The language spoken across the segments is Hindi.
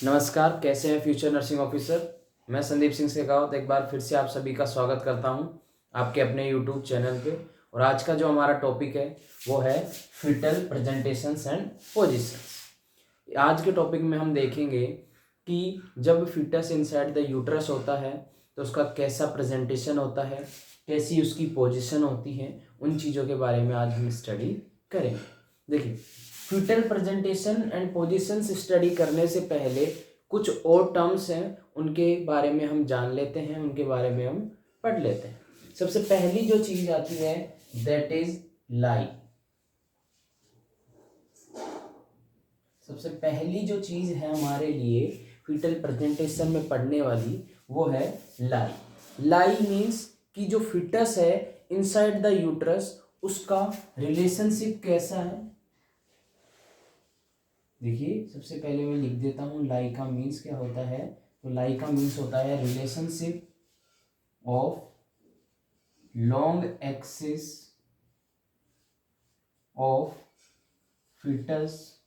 नमस्कार, कैसे हैं फ्यूचर नर्सिंग ऑफिसर। मैं संदीप सिंह शेखावत एक बार फिर से आप सभी का स्वागत करता हूं आपके अपने यूट्यूब चैनल पे। और आज का जो हमारा टॉपिक है वो है फीटल प्रेजेंटेशंस एंड पोजीशंस। आज के टॉपिक में हम देखेंगे कि जब फीटस इनसाइड द यूट्रस होता है तो उसका कैसा प्रेजेंटेशन होता है, कैसी उसकी पोजीशन होती है, उन चीज़ों के बारे में आज हम स्टडी करेंगे। देखिए, foetal presentation and positions study करने से पहले कुछ और टर्म्स हैं, उनके बारे में हम जान लेते हैं, उनके बारे में हम पढ़ लेते हैं। सबसे पहली जो चीज आती है दैट इज लाई। सबसे पहली जो चीज है हमारे लिए फीटल प्रेजेंटेशन में पढ़ने वाली वो है लाई। लाई मीन्स कि जो फिटस है इनसाइड द यूट्रस उसका रिलेशनशिप कैसा है। देखिए, सबसे पहले मैं लिख देता हूँ लाई का मीन्स क्या होता है। तो लाई का मीन्स होता है relationship of long axis of fetus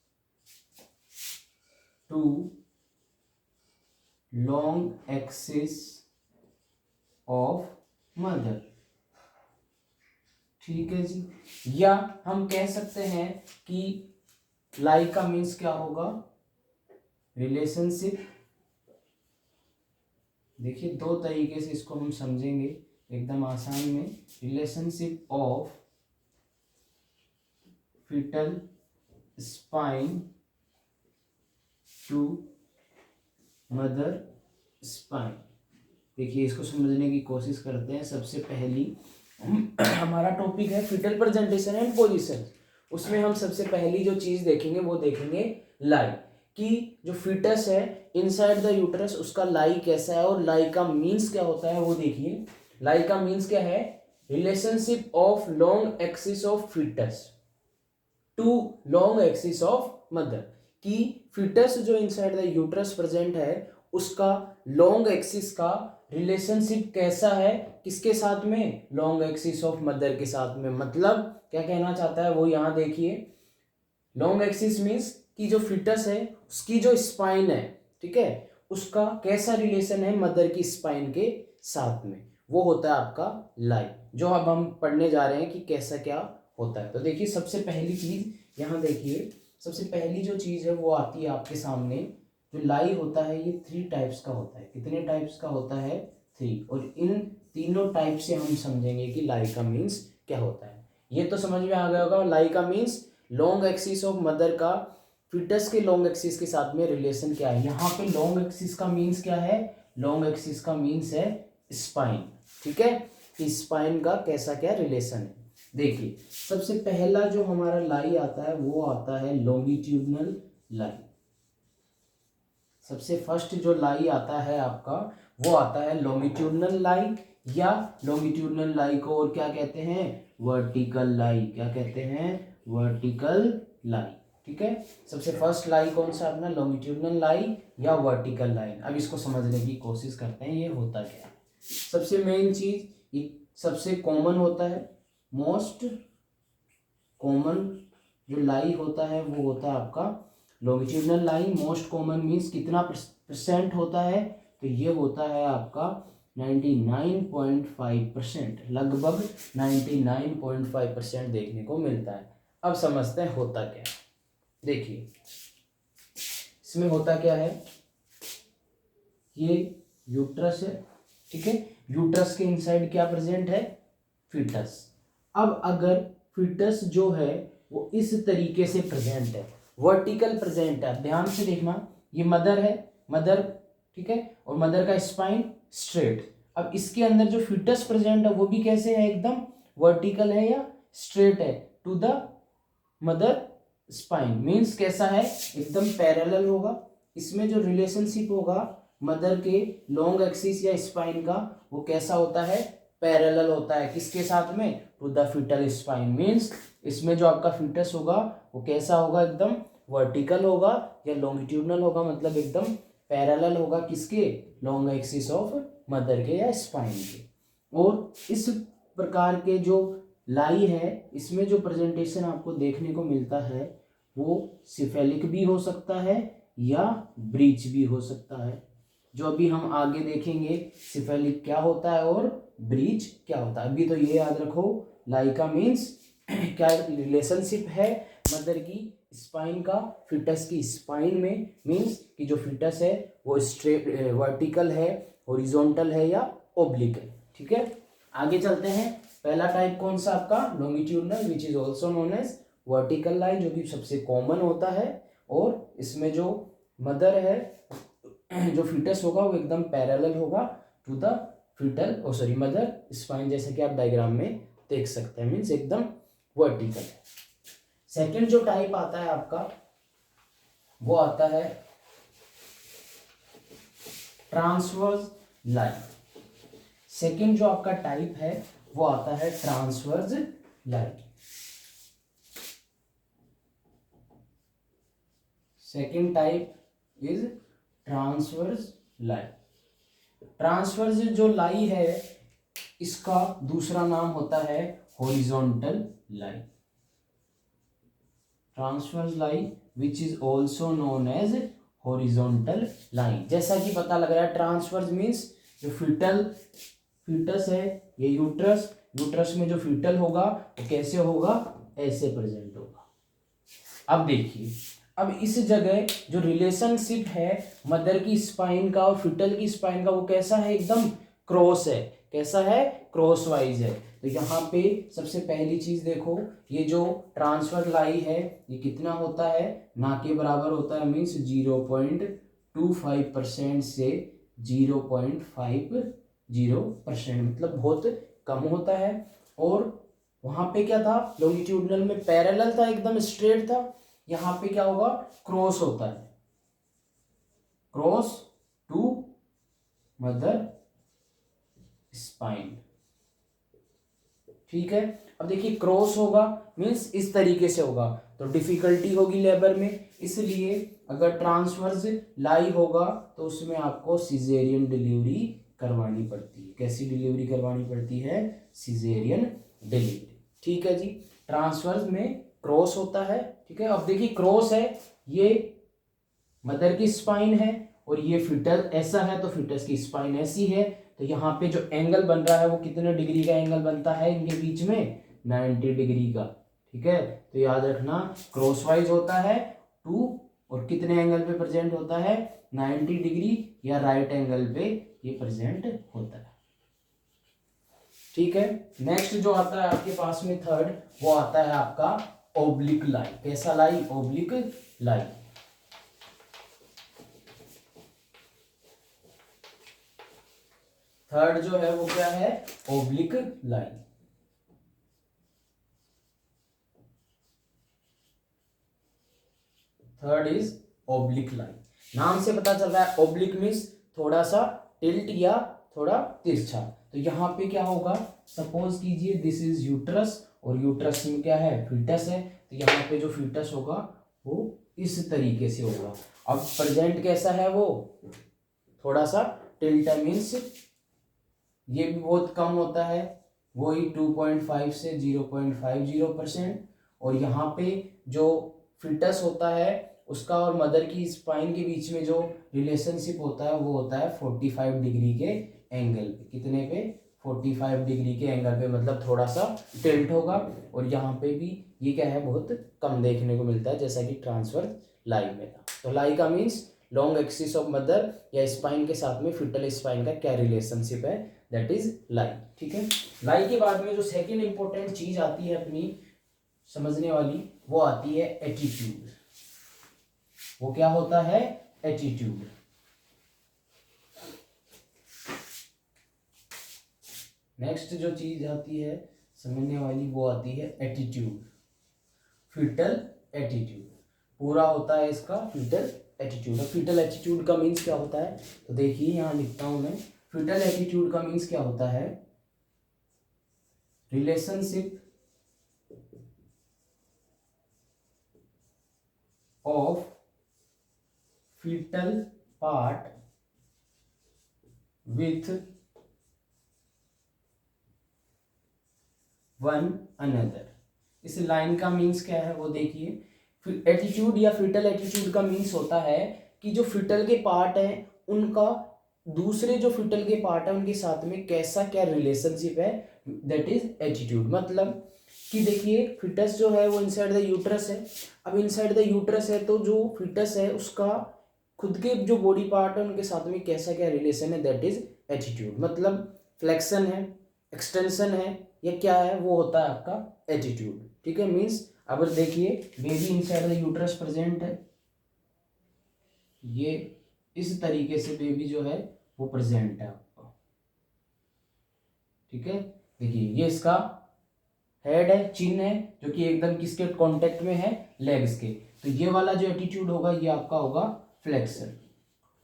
to long axis of mother. ठीक है जी। या हम कह सकते हैं कि लाई का मीन्स क्या होगा, रिलेशनशिप। देखिए, दो तरीके से इसको हम समझेंगे एकदम आसान में। Relationship of fetal spine to mother spine. देखिए, इसको समझने की कोशिश करते हैं। सबसे पहली हमारा टॉपिक है फीटल प्रेजेंटेशन एंड पोजीशन। उसमें हम सबसे पहली जो चीज देखेंगे वो देखेंगे लाई, कि जो फीटस है इनसाइड द यूट्रस उसका लाई कैसा है और लाई का मीन्स क्या होता है वो देखिए। लाई का मीन्स क्या है, relationship of long axis of fetus to long axis of mother. कि फीटस जो इनसाइड द यूट्रस प्रेजेंट है उसका लॉन्ग एक्सिस का रिलेशनशिप कैसा है, किसके साथ में, लॉन्ग एक्सिस ऑफ मदर के साथ में। मतलब क्या कहना चाहता है वो यहाँ देखिए। लॉन्ग एक्सिस मीन्स कि जो फीटस है उसकी जो स्पाइन है, ठीक है, उसका कैसा रिलेशन है मदर की स्पाइन के साथ में, वो होता है आपका लाई, जो अब हम पढ़ने जा रहे हैं कि कैसा क्या होता है। तो देखिए, सबसे पहली चीज यहाँ देखिए, सबसे पहली जो चीज है वो आती है आपके सामने। जो लाई होता है ये 3 टाइप्स का होता है। कितने टाइप्स का होता है? 3। और इन तीनों टाइप से हम समझेंगे कि लाई का मीन्स क्या होता है। ये तो समझ में आ गया होगा, लाई का means long axis of mother का फीटस के लॉन्ग एक्सिस के साथ में रिलेशन क्या है। यहाँ पे लॉन्ग एक्सिस का मीन्स क्या है, लॉन्ग एक्सिस का मीन्स है स्पाइन। ठीक है, कि स्पाइन का कैसा क्या रिलेशन है। देखिए, सबसे पहला जो हमारा लाई आता है वो आता है लॉन्गिट्यूडनल लाई। सबसे फर्स्ट जो लाई आता है आपका वो आता है लॉन्गिट्यूडनल लाई, या लॉन्गिट्यूडनल लाई को और क्या कहते हैं, वर्टिकल लाई। क्या कहते हैं? वर्टिकल लाई। ठीक है, सबसे फर्स्ट लाई कौन सा अपना, लॉन्गिट्यूडनल लाई या वर्टिकल लाइन। अब इसको समझने की कोशिश करते हैं ये होता क्या है। सबसे मेन चीज, ये सबसे कॉमन होता है, मोस्ट कॉमन जो लाई होता है वो होता है आपका longitudinal line. Most common means कितना परसेंट होता है, तो ये होता है आपका 99.5%, लगभग 99.5% देखने को मिलता है। अब समझते हैं होता क्या है। देखिए, इसमें होता क्या है, ये यूट्रस है, ठीक है, यूट्रस के इनसाइड क्या प्रेजेंट है, फीटस। अब अगर फीटस जो है वो इस तरीके से प्रेजेंट है, वर्टिकल प्रेजेंट है, ध्यान से देखना, ये मदर है, मदर, ठीक है, और मदर का स्पाइन स्ट्रेट। अब इसके अंदर जो फीटस प्रेजेंट है वो भी कैसे है, एकदम वर्टिकल है या स्ट्रेट है to the mother spine. Means कैसा है, एकदम पैरेलल होगा। इसमें जो रिलेशनशिप होगा मदर के लॉन्ग एक्सिस या स्पाइन का वो कैसा होता है, पैरेलल होता है। किसके साथ में, to the fetal spine. Means इसमें जो आपका फीटस होगा वो कैसा होगा, एकदम वर्टिकल होगा या लॉन्गिट्यूडनल होगा, मतलब एकदम पैरेलल होगा किसके, लॉन्ग एक्सिस ऑफ मदर के या स्पाइन के। और इस प्रकार के जो लाई है इसमें जो प्रेजेंटेशन आपको देखने को मिलता है वो सिफेलिक भी हो सकता है या ब्रीच भी हो सकता है। जो अभी हम आगे देखेंगे सिफेलिक क्या होता है और ब्रीच क्या होता है। अभी तो ये याद रखो, लाई का मीन्स क्या रिलेशनशिप है मदर की स्पाइन का फिटस की स्पाइन में, मीन्स कि जो फिटस है वो स्ट्रेट वर्टिकल है, हॉरिजॉन्टल है या ओब्लिक है। ठीक है, आगे चलते हैं। पहला टाइप कौन सा आपका, longitudinal, which is also known as vertical line, जो कि सबसे कॉमन होता है। और इसमें जो मदर है, जो फिटस होगा वो एकदम पैरेलल होगा to the fetal mother spine, जैसे कि आप डायग्राम में देख सकते हैं, मीन्स एकदम वर्टिकल। सेकंड जो टाइप आता है आपका वो आता है ट्रांसवर्स लाइन। सेकंड जो आपका टाइप है वो आता है transverse line. Second type is transverse line. Transverse जो लाई है इसका दूसरा नाम होता है horizontal line. Transverse line which is also known as horizontal line. जैसा कि पता लग रहा है, ट्रांसवर्स मीन्स जो फिटस है, ये यूट्रस में जो फिटल होगा वो कैसे होगा, ऐसे प्रेजेंट होगा। अब देखिए, अब इस जगह जो रिलेशनशिप है मदर की स्पाइन का और फिटल की स्पाइन का वो कैसा है, एकदम क्रॉस है। कैसा है, क्रॉस वाइज है। तो यहाँ पे सबसे पहली चीज देखो, ये जो ट्रांसफर लाई है ये कितना होता है, ना के बराबर होता है, मीन्स 0.25% से 0.50%, मतलब बहुत कम होता है। और वहां पे क्या था, लॉन्गिट्यूडनल में पैरेलल था, एकदम स्ट्रेट था। यहाँ पे क्या होगा, क्रॉस होता है, क्रॉस टू मदर स्पाइन। ठीक है, अब देखिए क्रॉस होगा मीन्स इस तरीके से होगा तो डिफिकल्टी होगी लेबर में, इसलिए अगर ट्रांसवर्स लाई होगा तो उसमें आपको सिजेरियन डिलीवरी करवानी पड़ती है। कैसी डिलीवरी करवानी पड़ती है, सिजेरियन डिलीवरी। ठीक है जी, ट्रांसवर्स में क्रॉस होता है। ठीक है, अब देखिए क्रॉस है, ये मदर की स्पाइन है और ये फिटल ऐसा है, तो फिटस की स्पाइन ऐसी है। तो यहाँ पे जो एंगल बन रहा है वो कितने डिग्री का एंगल बनता है इनके बीच में, 90 डिग्री का। ठीक है, तो याद रखना क्रॉसवाइज होता है 2 और कितने एंगल पे प्रेजेंट होता है, 90 डिग्री या राइट एंगल पे ये प्रेजेंट होता है। ठीक है, नेक्स्ट जो आता है आपके पास में थर्ड, वो आता है आपका ओब्लिक लाइन। कैसा लाइन, ओब्लिक लाइन। थर्ड जो है वो क्या है, oblique line. Third is oblique line. नाम से पता चल रहा है ओब्लिक मीन्स थोड़ा सा टिल्ट या थोड़ा तिरछा। तो यहाँ पे क्या होगा, सपोज कीजिए दिस इज यूट्रस और यूट्रस में क्या है, फीटस है। तो यहाँ पे जो फीटस होगा वो इस तरीके से होगा। अब प्रेजेंट कैसा है, वो थोड़ा सा टिल्ट मीन्स ये भी बहुत कम होता है, वही 2.5 से 0.50%। और यहाँ पे जो फिटस होता है उसका और मदर की स्पाइन के बीच में जो रिलेशनशिप होता है वो होता है 45 डिग्री के एंगल पे। कितने पे, 45 डिग्री के एंगल पे, मतलब थोड़ा सा टिल्ट होगा। और यहाँ पे भी ये क्या है, बहुत कम देखने को मिलता है, जैसा कि ट्रांसफर लाई में था। तो लाई का means long axis of mother या स्पाइन के साथ में फिटल स्पाइन का क्या रिलेशनशिप है, दैट इज लाई। ठीक है, लाई के बाद में जो सेकेंड इंपॉर्टेंट चीज आती है अपनी समझने वाली, वो आती है एटीट्यूड। वो क्या होता है, एटीट्यूड। नेक्स्ट जो चीज आती है समझने वाली वो आती है एटीट्यूड, फिटल एटीट्यूड। पूरा होता है इसका फिटल एटीट्यूड। फिटल एटीट्यूड का मीन्स क्या होता है, तो देखिए यहां लिखता हूं मैं, फिटल एटीट्यूड का मीन्स क्या होता है, relationship of fetal part with one another। इस लाइन का मीन्स क्या है वो देखिए, एटीट्यूड या फिटल एटीट्यूड का मीन्स होता है कि जो फिटल के पार्ट हैं उनका दूसरे जो फिटल के पार्ट है उनके साथ में कैसा क्या रिलेशनशिप है, दैट इज एटीट्यूड। मतलब कि देखिए फिटस जो है वो इनसाइड द यूट्रस है। अब इनसाइड द यूट्रस है तो जो फिटस है उसका खुद के जो बॉडी पार्ट है उनके साथ में कैसा क्या रिलेशन है, दैट इज एटीट्यूड। मतलब फ्लेक्शन है, एक्सटेंशन है या क्या है, वो होता है आपका एटीट्यूड। ठीक है, मीन्स अब देखिए baby inside the uterus present है, ये इस तरीके से बेबी जो है वो प्रेजेंट है आपका। ठीक है, देखिए ये इसका हेड है, चिन है, जो कि एकदम किसके कांटेक्ट में है, लेग्स के। तो ये वाला जो एटीट्यूड होगा ये आपका होगा फ्लेक्शन,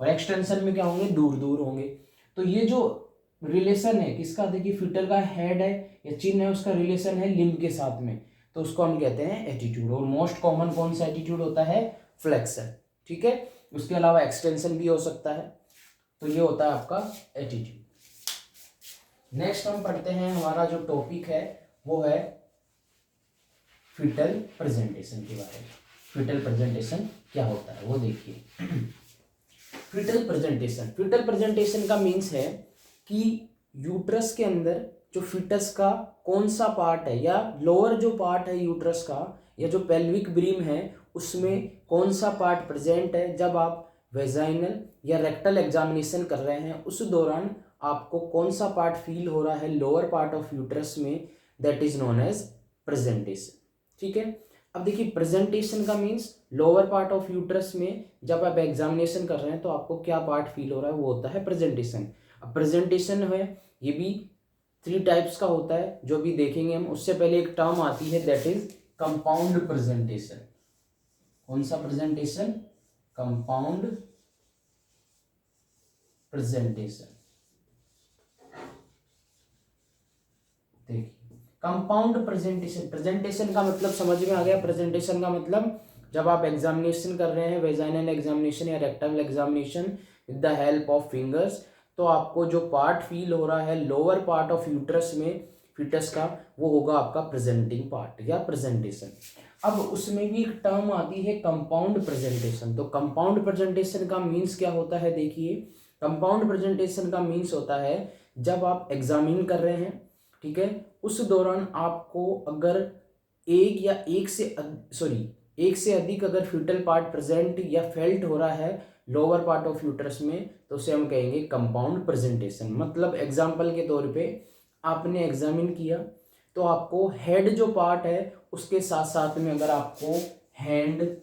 और एक्सटेंशन में क्या होंगे, दूर दूर होंगे। तो ये जो रिलेशन है किसका, देखिए फिटल का हेड है या चिन है, उसका रिलेशन है लिम्ब के साथ में, तो उसको हम कहते हैं एटीट्यूड। और मोस्ट कॉमन कौन सा एटीट्यूड होता है, फ्लेक्शन। ठीक है, उसके अलावा एक्सटेंशन भी हो सकता है। तो ये होता है आपका एटीट्यूड। नेक्स्ट हम पढ़ते हैं, हमारा जो टॉपिक है वो है फिटल प्रेजेंटेशन के बारे में। फिटल प्रेजेंटेशन क्या होता है वो देखिए। फिटल प्रेजेंटेशन का मीन्स है कि यूट्रस के अंदर जो फिटस का कौन सा पार्ट है, या लोअर जो पार्ट है यूट्रस का, या जो पेल्विक ब्रीम है उसमें कौन सा पार्ट प्रेजेंट है। जब आप वेजाइनल या रेक्टल एग्जामिनेशन कर रहे हैं उस दौरान आपको कौन सा पार्ट फील हो रहा है लोअर पार्ट ऑफ यूट्रस में, that is known as presentation. ठीक है, अब देखिए प्रेजेंटेशन का means lower part of uterus में जब आप एग्जामिनेशन कर रहे हैं तो आपको क्या पार्ट फील हो रहा है, वो होता है प्रेजेंटेशन। अब प्रेजेंटेशन है ये भी 3 टाइप्स का होता है जो भी देखेंगे हम। उससे पहले एक टर्म आती है दैट इज कंपाउंड प्रेजेंटेशन। कौन सा प्रेजेंटेशन, कंपाउंड प्रेजेंटेशन। देखिए कंपाउंड प्रेजेंटेशन का मतलब समझ में आ गया। प्रेजेंटेशन का मतलब जब आप एग्जामिनेशन कर रहे हैं, वेजाइनल एग्जामिनेशन या rectal examination with the help of fingers, तो आपको जो पार्ट फील हो रहा है लोअर पार्ट ऑफ यूट्रस में फिटस का, वो होगा आपका प्रेजेंटिंग पार्ट या प्रेजेंटेशन। अब उसमें भी एक टर्म आती है कंपाउंड प्रेजेंटेशन। तो कंपाउंड प्रेजेंटेशन का मीन्स क्या होता है, देखिए कंपाउंड प्रेजेंटेशन का मीन्स होता है जब आप एग्जामिन कर रहे हैं, ठीक है, उस दौरान आपको अगर एक से अधिक अगर फ्यूटल पार्ट प्रेजेंट या फेल्ट हो रहा है लोअर पार्ट ऑफ यूट्रस में, तो उसे हम कहेंगे कंपाउंड प्रेजेंटेशन। मतलब एग्जाम्पल के तौर पे आपने एग्जामिन किया तो आपको हेड जो पार्ट है उसके साथ साथ में अगर आपको हैंड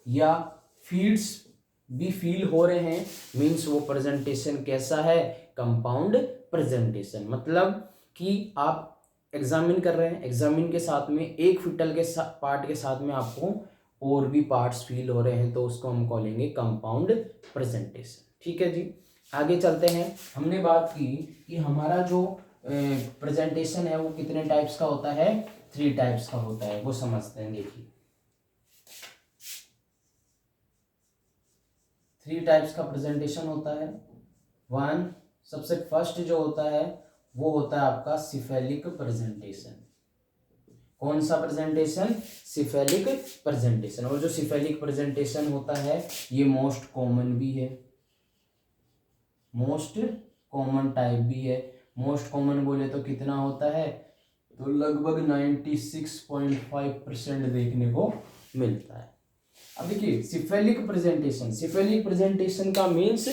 या फीट्स भी फील हो रहे हैं, मीन्स वो प्रेजेंटेशन कैसा है, कंपाउंड प्रेजेंटेशन। मतलब कि आप एग्जामिन कर रहे हैं, एग्जामिन के साथ में एक फिटल के पार्ट के साथ में आपको और भी पार्ट्स फील हो रहे हैं, तो उसको हम कहेंगे कंपाउंड प्रेजेंटेशन। ठीक है जी, आगे चलते हैं। हमने बात की कि हमारा जो प्रेजेंटेशन है वो कितने टाइप्स का होता है, 3 टाइप्स का होता है, वो समझते हैं। देखिए 3 टाइप्स का प्रेजेंटेशन होता है। 1, सबसे फर्स्ट जो होता है वो होता है आपका सिफेलिक प्रेजेंटेशन। कौन सा प्रेजेंटेशन, सिफेलिक प्रेजेंटेशन। और जो सिफेलिक प्रेजेंटेशन होता है ये मोस्ट कॉमन भी है, मोस्ट कॉमन टाइप भी है। मोस्ट कॉमन बोले तो कितना होता है, तो लगभग 96.5% देखने को मिलता है। अब देखिए सिफेलिक प्रेजेंटेशन का मीन्स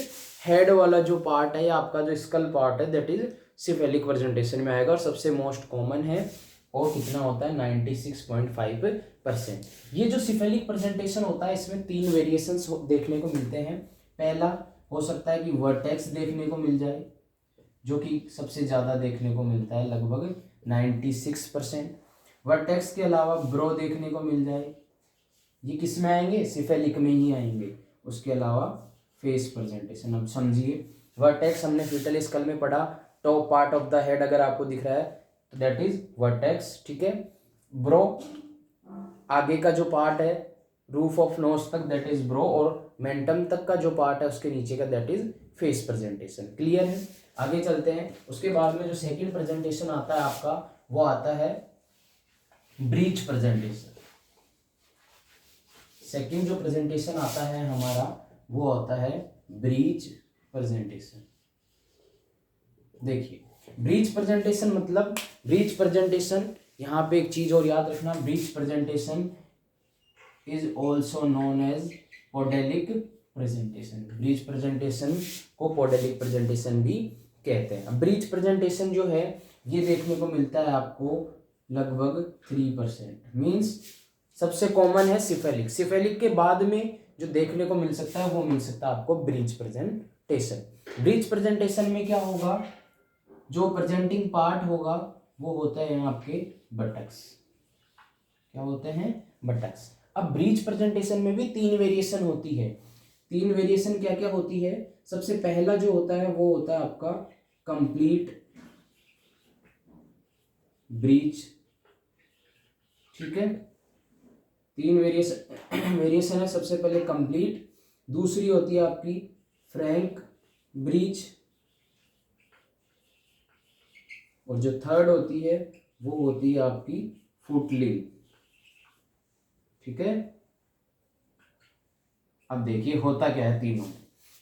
हेड वाला जो पार्ट है या आपका जो स्कल पार्ट है, दैट इज सिफेलिक प्रेजेंटेशन में आएगा, और सबसे मोस्ट कॉमन है, और कितना होता है 96.5%। ये जो सिफेलिक प्रेजेंटेशन होता है इसमें 3 वेरिएशंस देखने को मिलते हैं। पहला हो सकता है कि वर्टेक्स देखने को मिल जाए, जो कि सबसे ज़्यादा देखने को मिलता है, लगभग 96%। वर्टेक्स के अलावा ब्रो देखने को मिल जाए, ये किस में आएंगे, सिफेलिक में ही आएंगे। उसके अलावा फेस प्रेजेंटेशन। अब समझिए, वर्टेक्स हमने फिटल स्कल में पढ़ा, top part of the head अगर आपको दिख रहा है तो दैट इज वर्टेक्स। ठीक है, ब्रो आगे का जो पार्ट है रूफ ऑफ नोज तक, दैट इज ब्रो, और मेंटम तक का जो पार्ट है उसके नीचे का, that is face presentation. Clear है, आगे चलते हैं। उसके बाद में जो सेकंड प्रेजेंटेशन आता है आपका, वो आता है ब्रीच प्रेजेंटेशन। सेकंड जो प्रेजेंटेशन आता है हमारा वो होता है ब्रीच प्रेजेंटेशन। देखिए ब्रीच प्रेजेंटेशन मतलब, ब्रीच प्रेजेंटेशन, यहाँ पे एक चीज और याद रखना, breech presentation is also known as podalic presentation. Breech presentation को पोडेलिक प्रेजेंटेशन भी कहते हैं। ब्रीच प्रेजेंटेशन जो है ये देखने को मिलता है आपको लगभग 3%, मीन्स सबसे कॉमन है सिफेलिक। सिफेलिक के बाद में जो देखने को मिल सकता है वो मिल सकता है आपको ब्रीच प्रेजेंटेशन। ब्रीच प्रेजेंटेशन में क्या होगा, जो प्रेजेंटिंग पार्ट होगा वो होता है यहाँ आपके बटक्स। क्या होते हैं? बटक्स। अब ब्रीच प्रेजेंटेशन में भी 3 वेरिएशन होती है। 3 वेरिएशन क्या क्या होती है? सबसे पहला जो होता है वो होता है आपका कंप्लीट ब्रीच, ठीक है। 3 वेरिएशन है। सबसे पहले कंप्लीट, दूसरी होती है आपकी फ्रैंक ब्रीच, और जो थर्ड होती है वो होती है आपकी फुटलिंग, ठीक है। अब देखिए होता क्या है तीनों।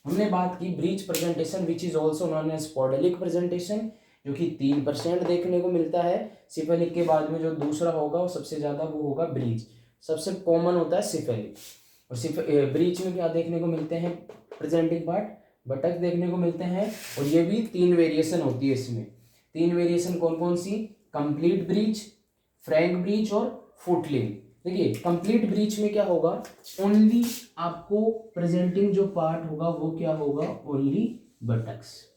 हमने बात की breech presentation which is also known as podalic presentation, जो कि 3% देखने को मिलता है। सिफेलिक के बाद में जो दूसरा होगा वो सबसे ज्यादा वो होगा ब्रीच। सबसे कॉमन होता है सिफेलिक। और ब्रीच में क्या देखने को मिलते हैं? प्रेजेंटिंग पार्ट, बटक देखने को मिलते हैं। और ये भी 3 वेरिएशन होती है इसमें। 3 वेरिएशन कौन कौन सी? कंप्लीट ब्रीच, फ्रैंक ब्रीच और फुटलिंग। देखिए कंप्लीट ब्रीच में क्या होगा, ओनली आपको प्रेजेंटिंग जो पार्ट होगा वो क्या होगा? Only buttocks.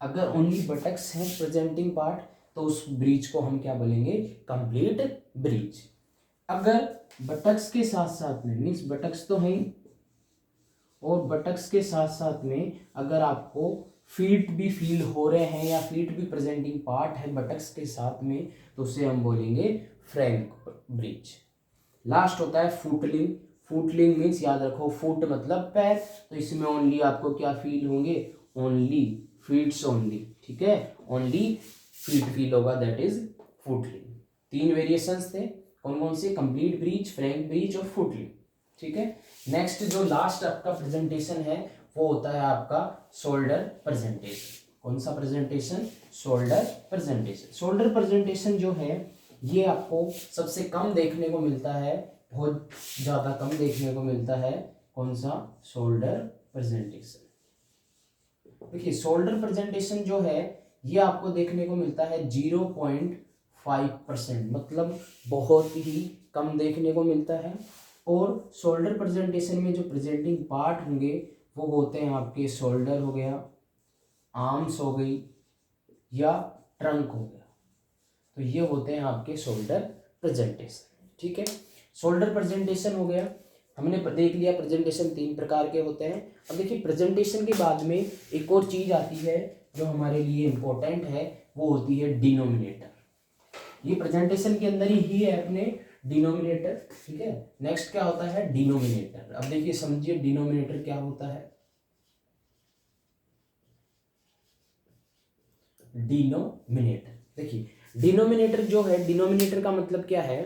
अगर ओनली बटक्स है प्रेजेंटिंग पार्ट तो उस ब्रीच को हम क्या बोलेंगे? Complete breach. अगर बटक्स के साथ साथ में, मीन्स बटक्स तो है और बटक्स के साथ साथ में अगर आपको फीट भी फील हो रहे हैं या फीट भी प्रेजेंटिंग पार्ट है बटक्स के साथ में, तो उसे हम बोलेंगे फ्रैंक ब्रीच। लास्ट होता है फुटलिंग। फुटलिंग मीन्स याद रखो, फुट मतलब पैर, तो इसमें ओनली आपको क्या फील होंगे? ओनली फीट्स ओनली, ठीक है। ओनली फीट फील होगा, दैट इज फुटलिंग। 3 वेरिएशंस थे, कौन कौन से? कंप्लीट ब्रीच, फ्रैंक ब्रीच और फुटलिंग, ठीक है। नेक्स्ट जो लास्ट आपका प्रेजेंटेशन है वो होता है आपका शोल्डर प्रेजेंटेशन। कौन सा presentation? Shoulder presentation. Shoulder presentation जो है ये आपको सबसे कम देखने को मिलता है, बहुत ज्यादा कम देखने को मिलता है। कौन सा? Shoulder presentation. देखिए शोल्डर प्रेजेंटेशन जो है ये आपको देखने को मिलता है 0.5%, मतलब बहुत ही कम देखने को मिलता है। और शोल्डर प्रेजेंटेशन में जो प्रेजेंटिंग पार्ट होंगे वो होते हैं आपके शोल्डर हो गया, आर्म्स हो गई या ट्रंक हो गया, तो ये होते हैं आपके शोल्डर प्रेजेंटेशन, ठीक है। शोल्डर प्रेजेंटेशन हो गया, हमने देख लिया प्रेजेंटेशन 3 प्रकार के होते हैं। अब देखिए प्रेजेंटेशन के बाद में एक और चीज आती है जो हमारे लिए इम्पोर्टेंट है, वो होती है डिनोमिनेटर। ये प्रेजेंटेशन के अंदर ही है अपने डिनोमिनेटर, ठीक है। नेक्स्ट क्या होता है? डिनोमिनेटर। अब देखिए समझिए डिनोमिनेटर क्या होता है। डिनोमिनेटर, देखिए डिनोमिनेटर जो है, डिनोमिनेटर का मतलब क्या है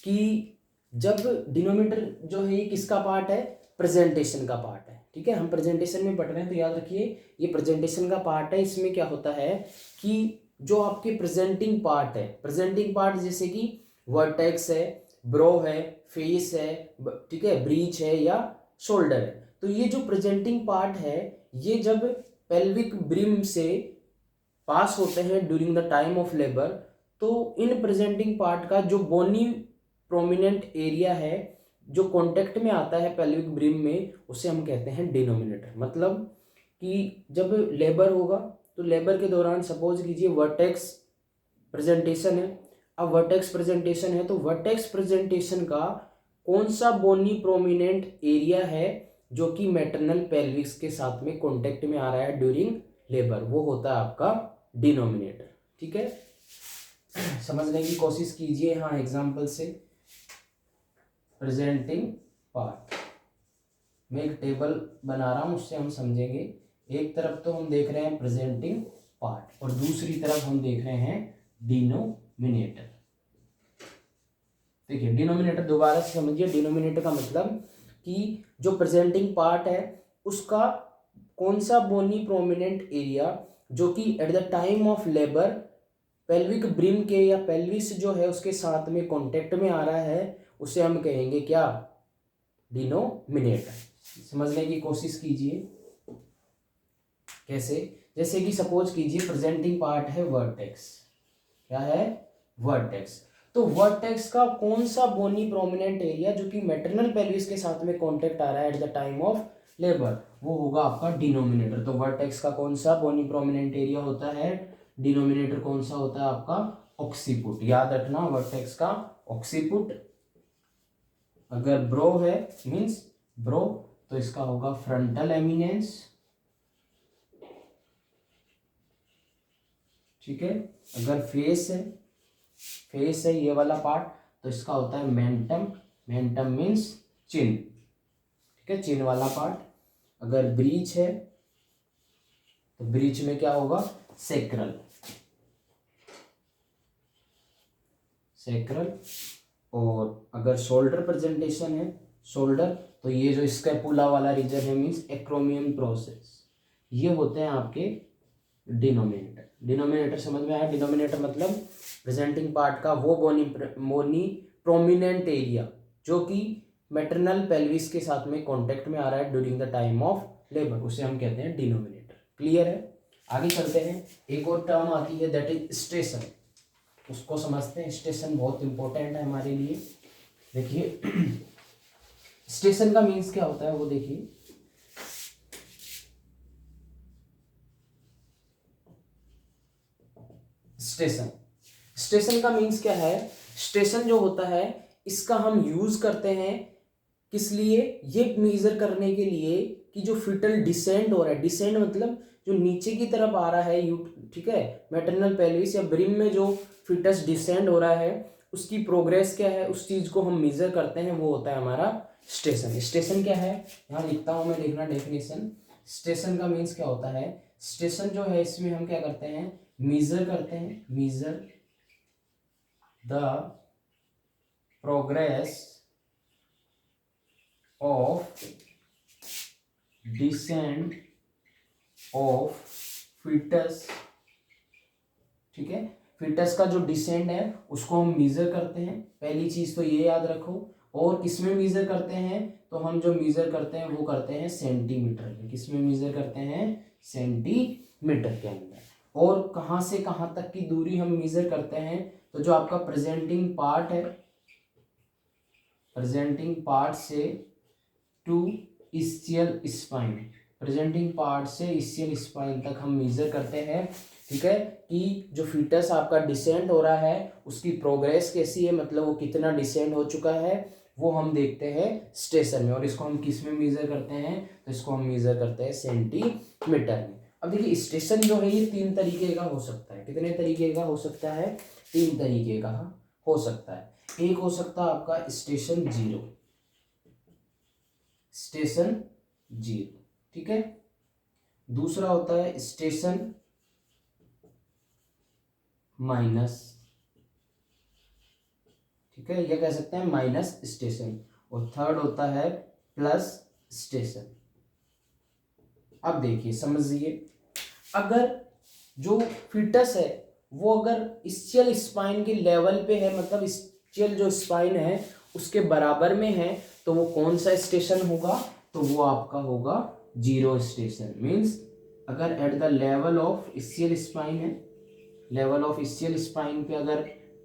कि जब डिनोमिनेटर जो है ये किसका पार्ट है? प्रेजेंटेशन का पार्ट है, ठीक है। हम प्रेजेंटेशन में पढ़ रहे हैं तो याद रखिए ये प्रेजेंटेशन का पार्ट है। इसमें क्या होता है कि जो आपके प्रेजेंटिंग पार्ट है, प्रेजेंटिंग पार्ट जैसे कि वर्टेक्स है, ब्रो है, फेस है, ठीक है, ब्रीच है या शोल्डर है, तो ये जो प्रेजेंटिंग पार्ट है ये जब पेल्विक ब्रिम से पास होते हैं during the time of labour, तो इन प्रेजेंटिंग पार्ट का जो बोनी प्रोमिनेंट एरिया है जो कांटेक्ट में आता है पेल्विक ब्रिम में, उसे हम कहते हैं डिनोमिनेटर। मतलब कि जब लेबर होगा तो लेबर के दौरान सपोज कीजिए वर्टेक्स प्रेजेंटेशन है। अब वर्टेक्स प्रेजेंटेशन है तो वर्टेक्स प्रेजेंटेशन का कौन सा बोनी प्रोमिनेंट एरिया है जो कि मैटरनल पेल्विक्स के साथ में कांटेक्ट में आ रहा है ड्यूरिंग लेबर, वो होता है आपका डिनोमिनेटर, ठीक है। समझने की कोशिश कीजिए हाँ एग्जांपल से। प्रेजेंटिंग पार्ट, मैं एक टेबल बना रहा हूं उससे हम समझेंगे। एक तरफ तो हम देख रहे हैं प्रेजेंटिंग पार्ट और दूसरी तरफ हम देख रहे हैं डिनोमिनेटर। देखिए डिनोमिनेटर दोबारा से समझिए, डिनोमिनेटर का मतलब कि जो प्रेजेंटिंग पार्ट है उसका कौन सा बोनी प्रोमिनेंट एरिया जो कि at the time of labour pelvic brim के या पेल्विस जो है उसके साथ में कांटेक्ट में आ रहा है, उसे हम कहेंगे क्या, डिनोमिनेटर। समझने की कोशिश कीजिए कैसे, जैसे कि सपोज कीजिए प्रेजेंटिंग पार्ट है वर्टेक्स, क्या है, वर्टेक्स। तो वर्टेक्स का कौन सा बोनी प्रोमिनेंट एरिया जो कि मैटरनल पेल्विस के साथ में कांटेक्ट आ रहा है at the time of labour, वो होगा आपका डिनोमिनेटर। तो वर्टेक्स का कौन सा बोनी प्रोमिनेंट एरिया होता है, डिनोमिनेटर कौन सा होता है आपका, ऑक्सीपुट। याद रखना वर्टेक्स का ऑक्सीपुट। अगर ब्रो है मींस ब्रो, तो इसका होगा फ्रंटल एमिनेंस, ठीक है। अगर फेस है, फेस है ये वाला पार्ट, तो इसका होता है मेंटम, मेंटम मीन्स चिन, ठीक है, चिन वाला पार्ट। अगर ब्रीच है तो ब्रीच में क्या होगा, सेक्रल, सेक्रल। और अगर शोल्डर प्रेजेंटेशन है, शोल्डर, तो ये जो स्कैपुला वाला रीजन है मीन्स एक्रोमियम प्रोसेस, ये होते हैं आपके डिनोमिनेटर। डिनोमिनेटर समझ में आया, डिनोमिनेटर मतलब प्रेजेंटिंग पार्ट का वो बोनी प्रोमिनेंट एरिया जो कि मैटरनल पेल्विस के साथ में कांटेक्ट में आ रहा है during the time of labour, उसे हम कहते हैं डिनोमिनेटर। क्लियर है, आगे चलते हैं। एक और टर्म आती है दैट इज स्टेशन, उसको समझते हैं। स्टेशन बहुत इंपॉर्टेंट है हमारे लिए। देखिए स्टेशन का मीन्स क्या होता है वो देखिए, स्टेशन, स्टेशन का मीन्स क्या है, स्टेशन जो होता है इसका हम यूज करते हैं किस लिए, ये मेजर करने के लिए कि जो फिटल डिसेंड हो रहा है, डिसेंड मतलब जो नीचे की तरफ आ रहा है, यू, ठीक है, मैटरनल पेल्विस या ब्रिम में जो फिटस डिसेंड हो रहा है उसकी प्रोग्रेस क्या है, उस चीज को हम मेजर करते हैं, वो होता है हमारा स्टेशन। स्टेशन क्या है, यहाँ लिखता हूं मैं, देखना डेफिनेशन। स्टेशन का मीन्स क्या होता है, स्टेशन जो है इसमें हम क्या करते हैं, मेजर करते हैं, measure the progress of descent of fetus, ठीक है, फिटस का जो डिसेंड है उसको हम मेजर करते हैं, पहली चीज तो ये याद रखो। और किसमें मेजर करते हैं, तो हम जो मेजर करते हैं वो करते हैं सेंटीमीटर में। किसमें मेजर करते हैं, सेंटीमीटर के अंदर। और कहां से कहां तक की दूरी हम मेजर करते हैं, तो जो आपका प्रेजेंटिंग पार्ट है, प्रेजेंटिंग पार्ट से to ischial spine, presenting part से इस्चियल स्पाइन तक हम मेजर करते हैं, ठीक है, कि जो फीटस आपका डिसेंड हो रहा है उसकी प्रोग्रेस कैसी है, मतलब वो कितना डिसेंड हो चुका है, वो हम देखते हैं स्टेशन में। और इसको हम किस में मेजर करते हैं, तो इसको हम मेजर करते हैं सेंटीमीटर में। अब देखिए स्टेशन जो है ये 3 तरीके का हो सकता है। कितने तरीके का हो सकता है, 3 तरीके का हो सकता है। एक हो सकता है आपका स्टेशन जीरो, स्टेशन जीरो, ठीक है। दूसरा होता है स्टेशन माइनस, ठीक है, यह कह सकते हैं माइनस स्टेशन। और थर्ड होता है प्लस स्टेशन। अब देखिए समझिए, अगर जो फिटस है वो अगर इस्चियल स्पाइन के लेवल पे है, मतलब इस्चियल जो स्पाइन है उसके बराबर में है, तो वो कौन सा स्टेशन होगा, तो वो आपका होगा जीरो स्टेशन। मीन्स अगर at the level of ischial spine है, लेवल ऑफ इस्चियल स्पाइन पे अगर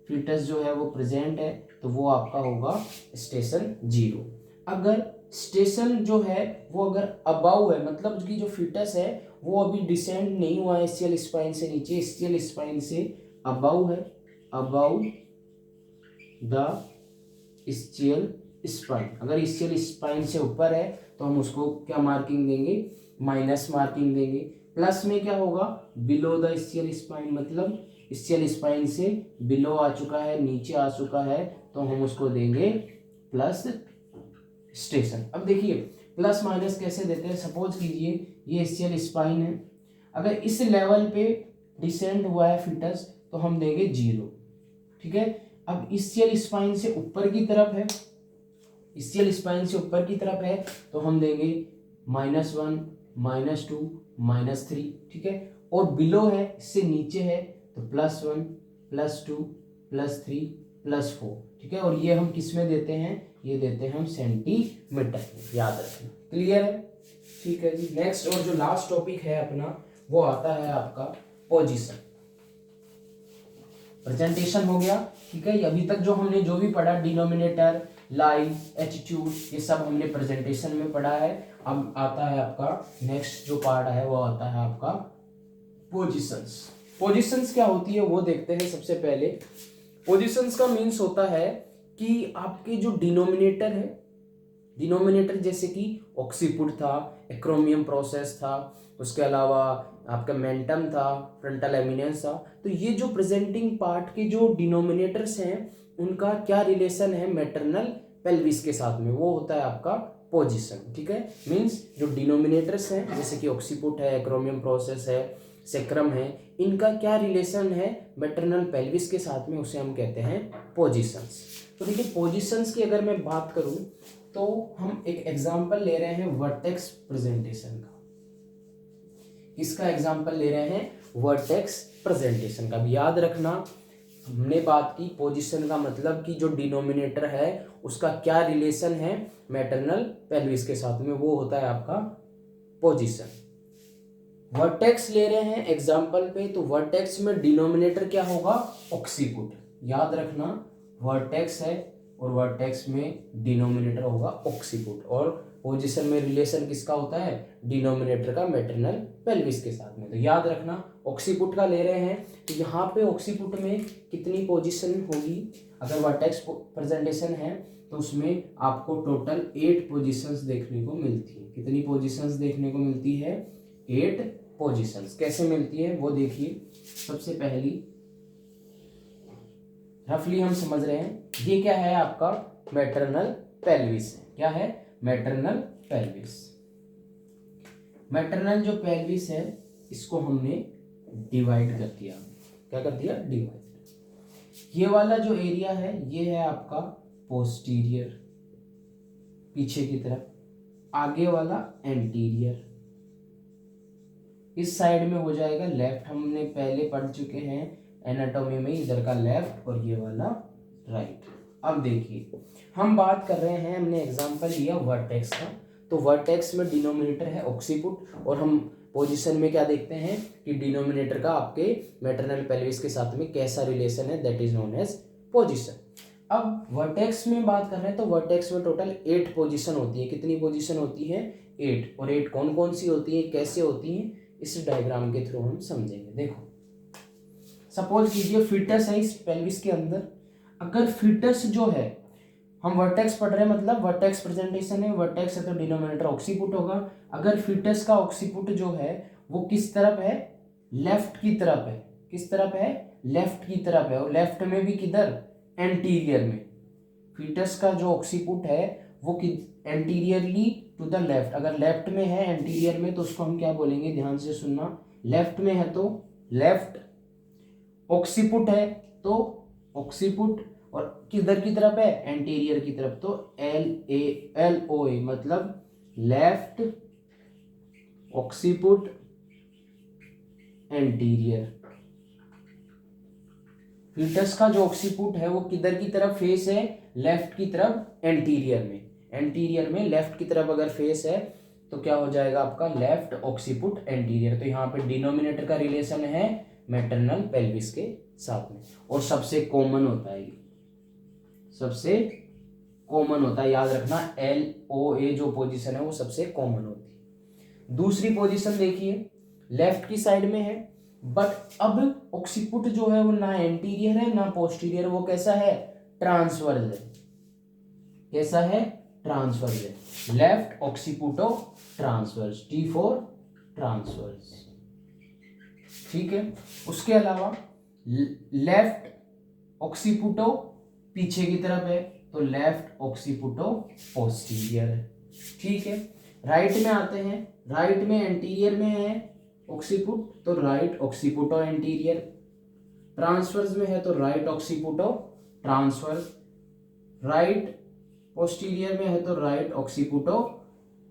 फिटस जो है वो प्रेजेंट है, तो वो आपका होगा स्टेशन जीरो। अगर स्टेशन जो है वो अगर अबाउ है, मतलब कि जो फिटस है वो अभी डिसेंड नहीं हुआ है इस्चियल स्पाइन से नीचे, इस्चियल स्पाइन से अबाउ है, अबाउ द इस्चियल स्पाइन। अगर इस्चियल स्पाइन से ऊपर है तो हम उसको क्या मार्किंग देंगे, माइनस मार्किंग देंगे। प्लस में क्या होगा, बिलो द इस्चियल स्पाइन, मतलब इस्चियल स्पाइन से बिलो आ चुका है, नीचे आ चुका है, तो हम उसको देंगे प्लस स्टेशन। अब देखिए प्लस माइनस कैसे देते हैं, सपोज कीजिए ये इस्चियल स्पाइन है, अगर इस लेवल पे डिसेंड हुआ है फिटस तो हम देंगे जीरो, ठीक है। अब ischial स्पाइन से ऊपर की तरफ है, ischial स्पाइन से ऊपर की तरफ है तो हम देंगे -1, -2, -3, ठीक है। और बिलो है, इससे नीचे है तो +1, +2, +3, +4, ठीक है। और ये हम किस में देते हैं, ये देते हैं हम सेंटीमीटर में, याद रखना। क्लियर है, ठीक है जी। नेक्स्ट और जो लास्ट टॉपिक है अपना वो आता है आपका पोजीशन। प्रेजेंटेशन हो गया, ठीक है। अभी तक जो हमने जो भी पढ़ा, डिनोमिनेटर, लाइन, एटीट्यूड, ये सब हमने प्रेजेंटेशन में पढ़ा है। अब आता है आपका नेक्स्ट जो पार्ट है वो आता है आपका पोजीशंस। पोजीशंस क्या होती है वो देखते हैं। सबसे पहले पोजीशंस का मीन्स होता है कि आपके जो डिनोमिनेटर है, डिनोमिनेटर जैसे कि ऑक्सीपुट था, एक्रोमियम प्रोसेस था, उसके अलावा आपका मेंटम था, फ्रंटल एमिनेंस था, तो ये जो प्रेजेंटिंग पार्ट के जो डिनोमिनेटर्स हैं उनका क्या रिलेशन है मैटरनल पेल्विस के साथ में, वो होता है आपका पोजीशन, ठीक है। मींस जो डिनोमिनेटर्स हैं जैसे कि ऑक्सीपुट है, एक्रोमियम प्रोसेस है, सेक्रम है, इनका क्या रिलेशन है मैटरनल पेल्विस के साथ में, उसे हम कहते हैं पोजीशंस। तो देखिए पोजीशंस की अगर मैं बात करूं तो हम एक एग्जांपल ले रहे हैं वर्टेक्स प्रेजेंटेशन का। इसका एग्जांपल ले रहे हैं वर्टेक्स प्रेजेंटेशन का। भी याद रखना, हमने बात की पोजीशन का मतलब कि जो डिनोमिनेटर है उसका क्या रिलेशन है मैटरनल पेल्विस के साथ में, वो होता है आपका पोजीशन। वर्टेक्स ले रहे हैं एग्जांपल पे, तो वर्टेक्स में डिनोमिनेटर क्या होगा, ऑक्सीपुट। याद रखना, वर्टेक्स है और वर्टेक्स में डिनोमिनेटर होगा ऑक्सीपुट। और पोजीशन में रिलेशन किसका होता है, डिनोमिनेटर का मैटरनल पेल्विस के साथ में। तो याद रखना ऑक्सीपुट का ले रहे हैं, तो यहाँ पे ऑक्सीपुट में कितनी पोजीशन होगी, अगर वर्टेक्स प्रेजेंटेशन है तो उसमें आपको टोटल 8 पोजीशंस देखने को मिलती है। कितनी पोजीशंस देखने को मिलती है, 8 पोजीशंस। कैसे मिलती है वो देखिए। सबसे पहली रफली हम समझ रहे हैं, ये क्या है आपका मैटरनल पेल्विस है। क्या है, मैटरनल पेल्विस। मैटरनल जो पेल्विस है इसको हमने डिवाइड कर दिया। क्या कर दिया, डिवाइड। ये वाला जो एरिया है ये है आपका पोस्टीरियर, पीछे की तरफ, आगे वाला एंटीरियर, इस साइड में हो जाएगा लेफ्ट। हमने पहले पढ़ चुके हैं एनाटॉमी में, इधर का लेफ्ट और ये वाला राइट। अब देखिए हम बात कर रहे हैं, हमने एग्जांपल लिया वर्टेक्स का, तो वर्टेक्स में डिनोमिनेटर है ऑक्सीपुट और हम पोजीशन में क्या देखते हैं कि डिनोमिनेटर का आपके मैटरनल पेल्विस के साथ में कैसा रिलेशन है, that is known as position. अब वर्टेक्स में बात कर रहे हैं तो वर्टेक्स में टोटल 8 पोजीशन होती है। कितनी पोजीशन होती है, 8। और 8 कौन कौन सी होती है, कैसे होती है, इस डायग्राम के थ्रू हम समझेंगे। देखो सपोज कीजिए फीटस है इस पेल्विस के अंदर। अगर फीटस जो है, हम वर्टेक्स पढ़ रहे हैं मतलब वर्टेक्स प्रेजेंटेशन है, वर्टेक्स है तो डिनोमिनेटर ऑक्सीपुट होगा। अगर फीटस का ऑक्सीपुट जो है वो किस तरफ है, लेफ्ट की तरफ है। किस तरफ है, लेफ्ट की तरफ है। और लेफ्ट में भी किधर, एंटीरियर में। फीटस का जो ऑक्सीपुट है वो एंटीरियरली टू द लेफ्ट। अगर लेफ्ट में है एंटीरियर में तो उसको हम क्या बोलेंगे, ध्यान से सुनना। लेफ्ट में है तो लेफ्ट, ऑक्सीपुट है तो ऑक्सीपुट, और किधर की तरफ है, एंटीरियर की तरफ, तो LOA मतलब लेफ्ट ऑक्सीपुट एंटीरियर। फीटस का जो ऑक्सीपुट है वो किधर की तरफ फेस है, लेफ्ट की तरफ, एंटीरियर में। एंटीरियर में लेफ्ट की तरफ अगर फेस है तो क्या हो जाएगा आपका लेफ्ट ऑक्सीपुट एंटीरियर। तो यहाँ पे डिनोमिनेटर का रिलेशन है मैटरनल पेल्विस के साथ में, और सबसे कॉमन होता है ये, सबसे कॉमन होता है। याद रखना LOA जो पोजीशन है वो सबसे कॉमन होती है। दूसरी पोजीशन देखिए, लेफ्ट की साइड में है, बट अब ऑक्सीपुट जो है वो ना एंटीरियर है ना पोस्टीरियर, वो कैसा है, ट्रांसवर्स है। कैसा है, ट्रांसवर्स है। लेफ्ट ऑक्सीपुटो ट्रांसवर्स, T4 ट्रांसवर्स, ठीक है। उसके अलावा लेफ्ट ऑक्सीपुटो पीछे की तरफ है तो लेफ्ट ऑक्सीपुटो पोस्टीरियर है, ठीक है। राइट में आते हैं, राइट में एंटीरियर में है ऑक्सीपुट तो राइट ऑक्सीपुटो एंटीरियर, ट्रांसवर्स में है तो राइट ऑक्सीपुटो ट्रांसवर्स, राइट पोस्टीरियर में है तो राइट ऑक्सीपुटो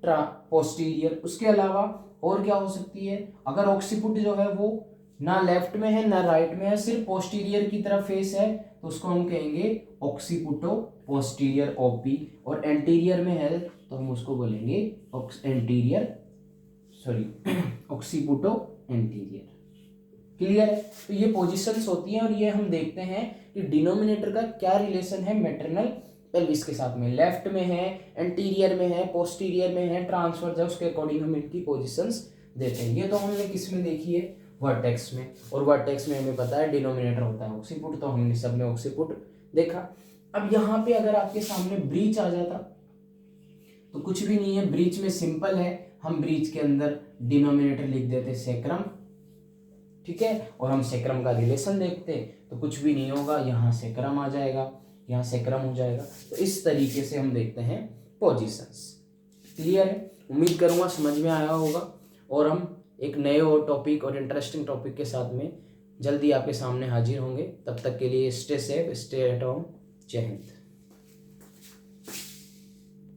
पोस्टीरियर। उसके अलावा और क्या हो सकती है, अगर ऑक्सीपुट जो है वो ना लेफ्ट में है ना राइट में है, सिर्फ पोस्टीरियर की तरफ फेस है, तो उसको हम कहेंगे ऑक्सीपुटो पोस्टीरियर ओपी। और एंटीरियर में है तो हम उसको बोलेंगे एंटीरियर ऑक्सीपुटो एंटीरियर। क्लियर है? तो ये पोजीशंस होती हैं और ये हम देखते हैं कि डिनोमिनेटर का क्या रिलेशन है मैटरनल पेल्विस के साथ में। लेफ्ट में है, एंटीरियर में है, पोस्टीरियर में है, ट्रांसवर्स है, उसके अकॉर्डिंग हम इनकी पोजीशंस देते हैं। ये तो हमने किस में देखी है, वर्टेक्स में। और वर्टेक्स में हमें पता है डिनोमिनेटर होता है ऑक्सीपुट, तो हमने सब में ऑक्सीपुट देखा। अब यहाँ पे अगर आपके सामने ब्रीच आ जाता तो कुछ भी नहीं है, ब्रीच में सिंपल है, हम ब्रीच के अंदर डिनोमिनेटर लिख देते सेक्रम, ठीक है, और हम सेक्रम का रिलेशन देखते तो कुछ भी नहीं होगा, यहाँ सेक्रम आ जाएगा, यहाँ सेक्रम हो जाएगा। तो इस तरीके से हम देखते हैं पोजीशंस। क्लियर है? उम्मीद करूँगा समझ में आया होगा और हम एक नए और टॉपिक और इंटरेस्टिंग टॉपिक के साथ में जल्दी आपके सामने हाजिर होंगे। तब तक के लिए stay safe, stay at home. जय हिंद।